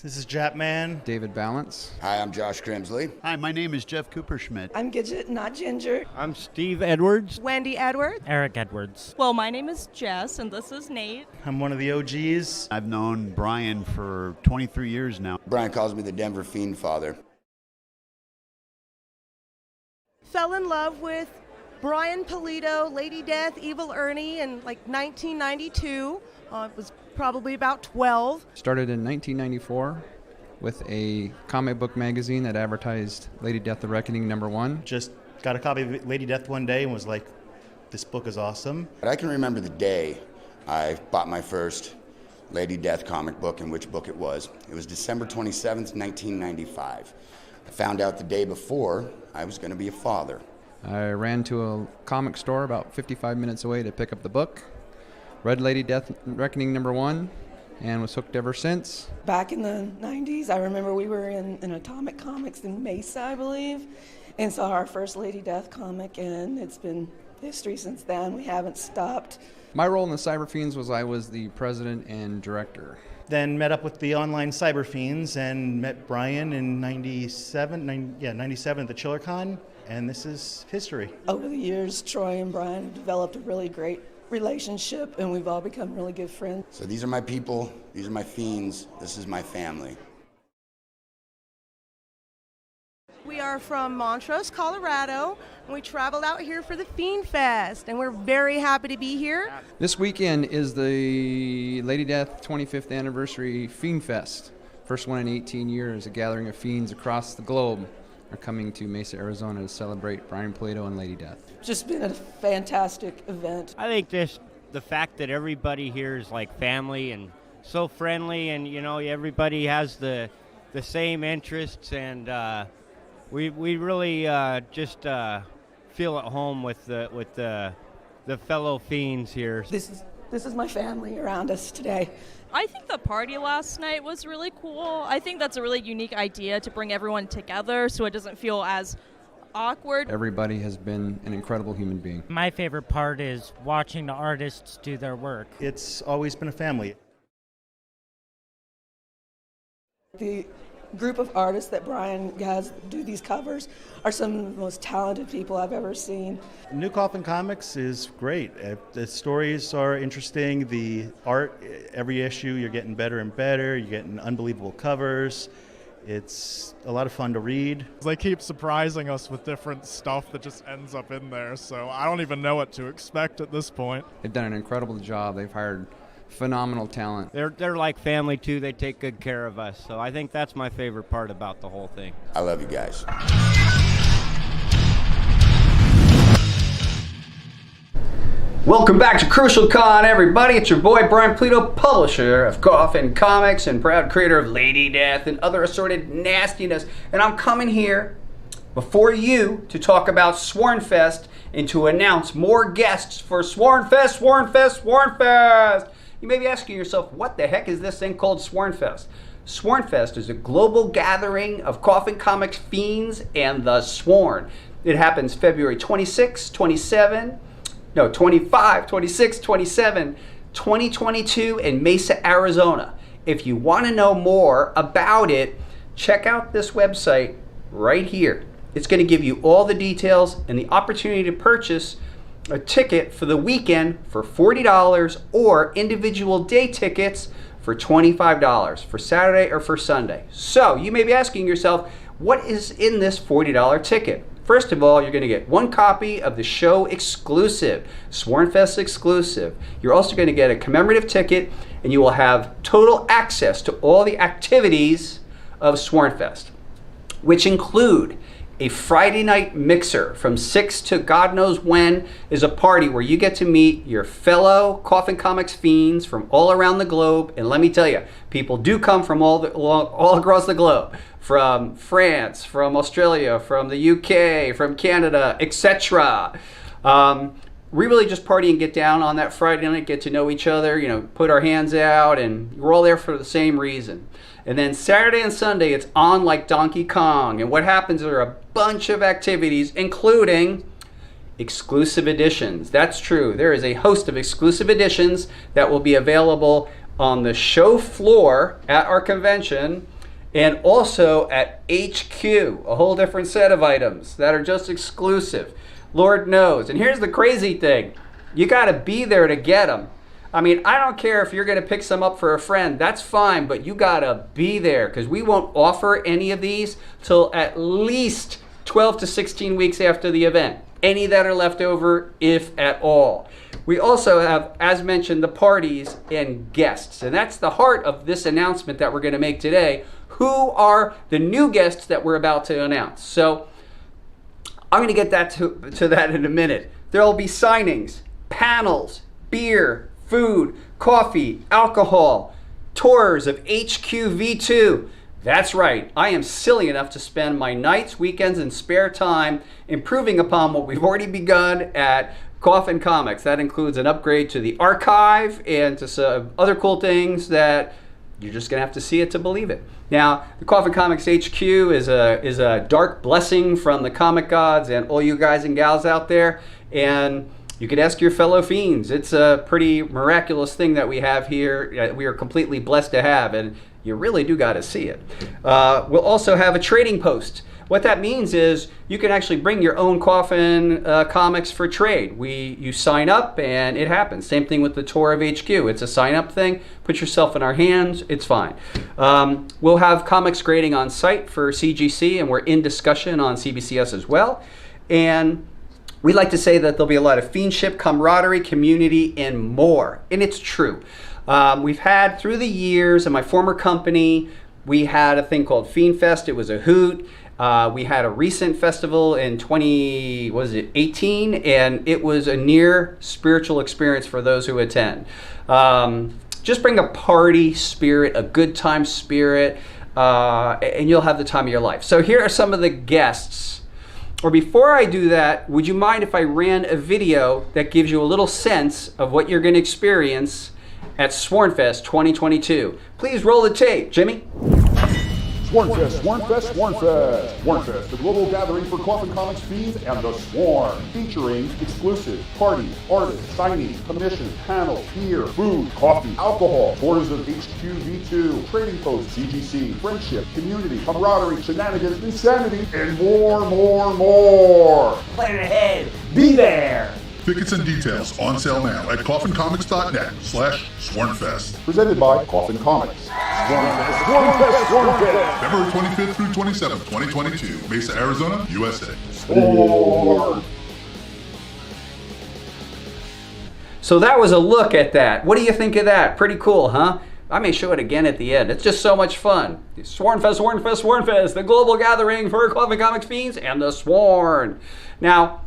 This is Japman. David Balance. Hi, I'm Josh Grimsley. Hi, my name is Jeff Cooperschmidt. I'm Gidget, not Ginger. I'm Steve Edwards. Wendy Edwards. Eric Edwards. Well, my name is Jess, and this is Nate. I'm one of the OGs. I've known Brian for 23 years now. Brian calls me the Denver Fiend Father. Fell in love with Brian Pulido, Lady Death, Evil Ernie in like 1992. It was probably about 12. Started in 1994 with a comic book magazine that advertised Lady Death the Reckoning #1. Just got a copy of Lady Death one day and was like, this book is awesome. But I can remember the day I bought my first Lady Death comic book and which book it was. It was December 27th, 1995. I found out the day before I was going to be a father. I ran to a comic store about 55 minutes away to pick up the book, read Lady Death Reckoning #1, and was hooked ever since. Back in the 90s, I remember we were in Atomic Comics in Mesa, I believe, and saw our first Lady Death comic, and it's been history since then. We haven't stopped. My role in the Cyber Fiends was I was the president and director. Then met up with the online Cyber Fiends and met Brian in 97 at the ChillerCon, and this is history. Over the years, Troy and Brian have developed a really great relationship, and we've all become really good friends. So these are my people, these are my fiends, this is my family. We are from Montrose, Colorado, and we traveled out here for the Fiend Fest, and we're very happy to be here. This weekend is the Lady Death 25th Anniversary Fiend Fest. First one in 18 years. A gathering of fiends across the globe are coming to Mesa, Arizona to celebrate Brian Pulido and Lady Death. Just been a fantastic event. I think the fact that everybody here is like family and so friendly, and everybody has the same interests, and we really just feel at home with the fellow fiends here. This is my family around us today. I think the party last night was really cool. I think that's a really unique idea to bring everyone together so it doesn't feel as awkward. Everybody has been an incredible human being. My favorite part is watching the artists do their work. It's always been a family. The group of artists that Brian has do these covers are some of the most talented people I've ever seen. New Coffin Comics is great. The stories are interesting. The art, every issue, you're getting better and better. You're getting unbelievable covers. It's a lot of fun to read. They keep surprising us with different stuff that just ends up in there, so I don't even know what to expect at this point. They've done an incredible job. They've hired phenomenal talent. They're like family too. They take good care of us. So I think that's my favorite part about the whole thing. I love you guys. Welcome back to Crucial Con, everybody. It's your boy Brian Pulido, publisher of Coffin Comics and proud creator of Lady Death and other assorted nastiness. And I'm coming here before you to talk about Swornfest and to announce more guests for Swornfest, Swornfest, Swornfest. You may be asking yourself, what the heck is this thing called Swornfest? Swornfest is a global gathering of Coffin Comics fiends and the Sworn. It happens February 25, 26, 27, 2022 in Mesa, Arizona. If you want to know more about it, check out this website right here. It's going to give you all the details and the opportunity to purchase a ticket for the weekend for $40 or individual day tickets for $25 for Saturday or for Sunday. So you may be asking yourself, what is in this $40 ticket? First of all, you're going to get one copy of the show exclusive, Swornfest exclusive. You're also going to get a commemorative ticket, and you will have total access to all the activities of Swornfest, which include a Friday night mixer from 6 to God knows when is a party where you get to meet your fellow Coffin Comics fiends from all around the globe. And let me tell you, people do come from all across the globe. From France, from Australia, from the UK, from Canada, etc. We really just party and get down on that Friday night, get to know each other, put our hands out, and we're all there for the same reason. And then Saturday and Sunday, it's on like Donkey Kong. And what happens are a bunch of activities, including exclusive editions. That's true. There is a host of exclusive editions that will be available on the show floor at our convention and also at HQ, a whole different set of items that are just exclusive. Lord knows. And here's the crazy thing. You got to be there to get them. I mean, I don't care if you're going to pick some up for a friend. That's fine, but you got to be there because we won't offer any of these till at least 12 to 16 weeks after the event. Any that are left over, if at all. We also have, as mentioned, the parties and guests. And that's the heart of this announcement that we're going to make today. Who are the new guests that we're about to announce? So I'm going to get that to that in a minute. There will be signings, panels, beer, food, coffee, alcohol, tours of HQV2. That's right, I am silly enough to spend my nights, weekends, and spare time improving upon what we've already begun at Coffin Comics. That includes an upgrade to the archive and to some other cool things that you're just gonna have to see it to believe it. Now, the Coffin Comics HQ is a dark blessing from the comic gods and all you guys and gals out there. And you could ask your fellow fiends. It's a pretty miraculous thing that we have here. We are completely blessed to have, and you really do got to see it. We'll also have a trading post. What that means is you can actually bring your own Coffin comics for trade. You sign up and it happens. Same thing with the tour of HQ. It's a sign up thing. Put yourself in our hands. It's fine. We'll have comics grading on site for CGC, and we're in discussion on CBCS as well. And we like to say that there'll be a lot of fiendship, camaraderie, community, and more. And it's true. We've had through the years in my former company, we had a thing called Fiendfest. It was a hoot. We had a recent festival in 2018, and it was a near spiritual experience for those who attend. Just bring a party spirit, a good time spirit, and you'll have the time of your life. So here are some of the guests. Or before I do that, would you mind if I ran a video that gives you a little sense of what you're going to experience at Swornfest 2022? Please roll the tape, Jimmy. Swornfest, Swornfest, Swornfest. Swornfest, the global gathering for Coffin Comics fiends and the Sworn, featuring exclusive parties, artists, signings, commissions, panels, beer, food, coffee, alcohol, tours of HQV2, trading posts, CGC, friendship, community, camaraderie, shenanigans, insanity, and more, more, more. Plan ahead. Be there. Tickets and details on sale now at coffincomics.net/Swornfest. Presented by Coffin Comics. Swornfest, Swornfest, Swornfest. February 25th through 27th, 2022. Mesa, Arizona, USA. Sworn. So that was a look at that. What do you think of that? Pretty cool, huh? I may show it again at the end. It's just so much fun. Swornfest, Swornfest, Swornfest, the global gathering for Coffin Comics fiends and the Sworn. Now,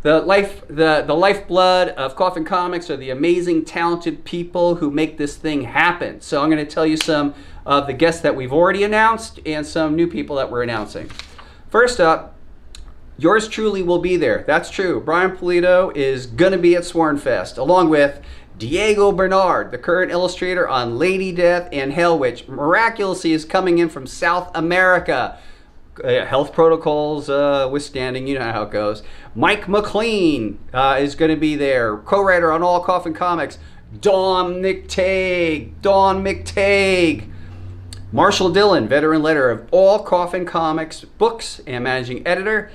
the lifeblood of Coffin Comics are the amazing, talented people who make this thing happen. So I'm going to tell you some of the guests that we've already announced and some new people that we're announcing. First up, yours truly will be there. That's true. Brian Pulido is going to be at Swornfest, along with Diego Bernard, the current illustrator on Lady Death and Hell Witch. Miraculously is coming in from South America. Health protocols withstanding, you know how it goes. Mike McLean is going to be there. Co-writer on all Coffin Comics. Dawn McTague. Marshall Dillon, veteran letter of all Coffin Comics books and managing editor.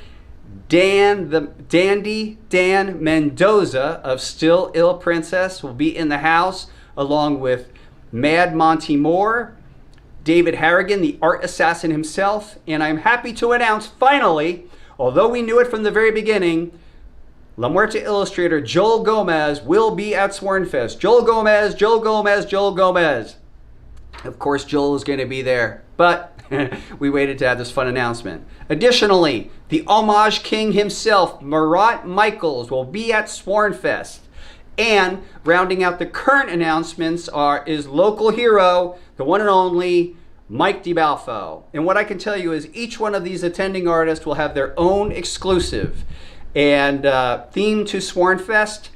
Dandy Dan Mendoza of Still Ill Princess will be in the house, along with Mad Monty Moore, David Harrigan, the art assassin himself, and I'm happy to announce, finally, although we knew it from the very beginning, La Muerte illustrator Joel Gomez will be at Swornfest. Joel Gomez. Of course, Joel is going to be there, but we waited to have this fun announcement. Additionally, the homage king himself, Marat Michaels, will be at Swornfest. And rounding out the current announcements is local hero, the one and only Mike DiBalfo. And what I can tell you is each one of these attending artists will have their own exclusive and theme to Swornfest.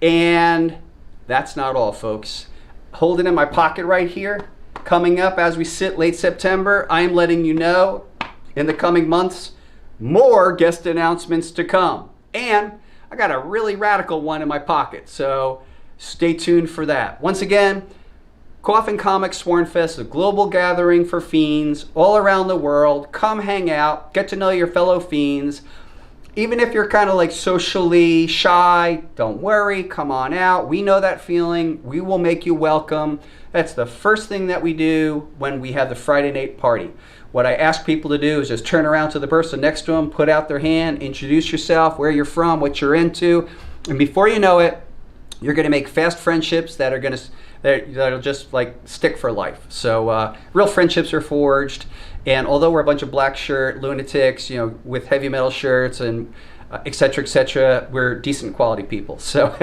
And that's not all, folks. Hold it in my pocket right here. Coming up as we sit late September, I am letting you know in the coming months, more guest announcements to come. And I got a really radical one in my pocket, so stay tuned for that. Once again, Coffin Comics Swornfest, a global gathering for fiends all around the world. Come hang out, get to know your fellow fiends. Even if you're kind of like socially shy, don't worry, come on out. We know that feeling. We will make you welcome. That's the first thing that we do when we have the Friday night party. What I ask people to do is just turn around to the person next to them, put out their hand, introduce yourself, where you're from, what you're into. And before you know it, you're going to make fast friendships that are going to that'll just like stick for life. So real friendships are forged. And although we're a bunch of black shirt lunatics, you know, with heavy metal shirts and et cetera, we're decent quality people. So,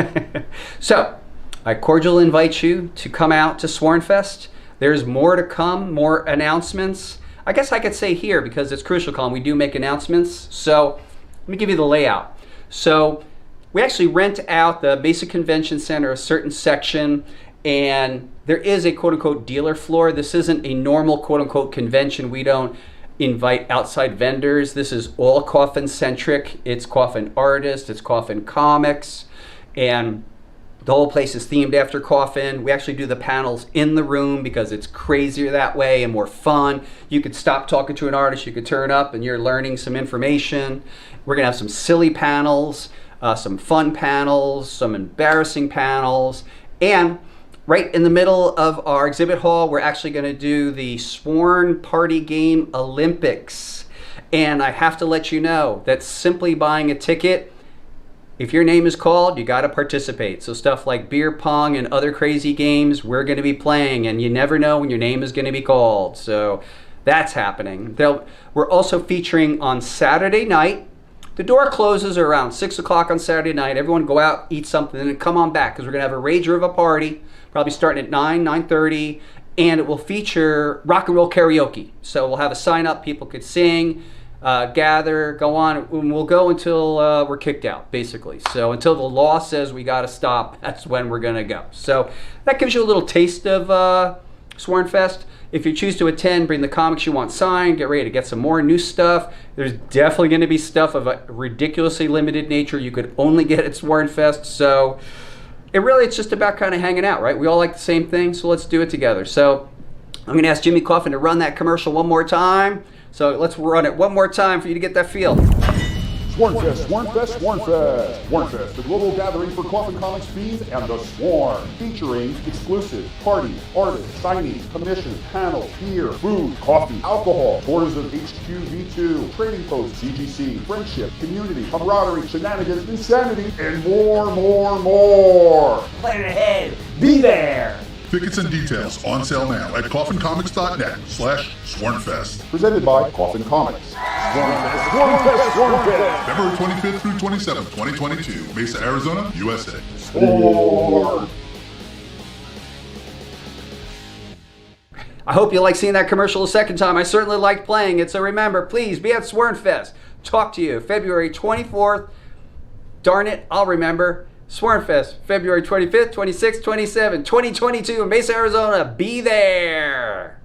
so I cordially invite you to come out to Swornfest. There's more to come, more announcements. I guess I could say here, because it's Crucial Con, we do make announcements. So let me give you the layout. So we actually rent out the Mesa Convention Center, a certain section, and there is a quote-unquote dealer floor. This isn't a normal quote-unquote convention. We don't invite outside vendors. This is all Coffin-centric. It's Coffin artists, it's Coffin Comics, and the whole place is themed after Coffin. We actually do the panels in the room because it's crazier that way and more fun. You could stop talking to an artist, you could turn up and you're learning some information. We're gonna have some silly panels, some fun panels, some embarrassing panels, and right in the middle of our exhibit hall, we're actually going to do the Sworn Party Game Olympics. And I have to let you know that simply buying a ticket, if your name is called, you got to participate. So stuff like beer pong and other crazy games, we're going to be playing, and you never know when your name is going to be called. So that's happening. We're also featuring on Saturday night. The door closes around 6 o'clock on Saturday night. Everyone go out, eat something, and then come on back because we're going to have a rager of a party, probably starting at 9:30, and it will feature rock and roll karaoke. So we'll have a sign up, people could sing, gather, go on, and we'll go until we're kicked out, basically. So until the law says we got to stop, that's when we're going to go. So that gives you a little taste of Swornfest. If you choose to attend, bring the comics you want signed, get ready to get some more new stuff. There's definitely going to be stuff of a ridiculously limited nature you could only get at Swornfest. So it's just about kind of hanging out, right? We all like the same thing, so let's do it together. So I'm going to ask Jimmy Coffin to run that commercial one more time. So let's run it one more time for you to get that feel. Swornfest, Swornfest, Swornfest. Swornfest, the global gathering for Coffin Comics fiends and the Sworn. Featuring exclusive parties, artists, signings, commissions, panels, beer, food, coffee, alcohol, tours of HQV2, trading posts, CGC, friendship, community, camaraderie, shenanigans, insanity, and more. Plan ahead. Be there. Tickets and details on sale now at coffincomics.net/Swornfest. Presented by Coffin Comics. Swornfest. February 25th through 27th, 2022. Mesa, Arizona, USA. Sworn. I hope you like seeing that commercial a second time. I certainly liked playing it. So remember, please be at Swornfest. Talk to you February 24th. Darn it, I'll remember. Swornfest, February 25th, 26th, 27th, 2022 in Mesa, Arizona. Be there.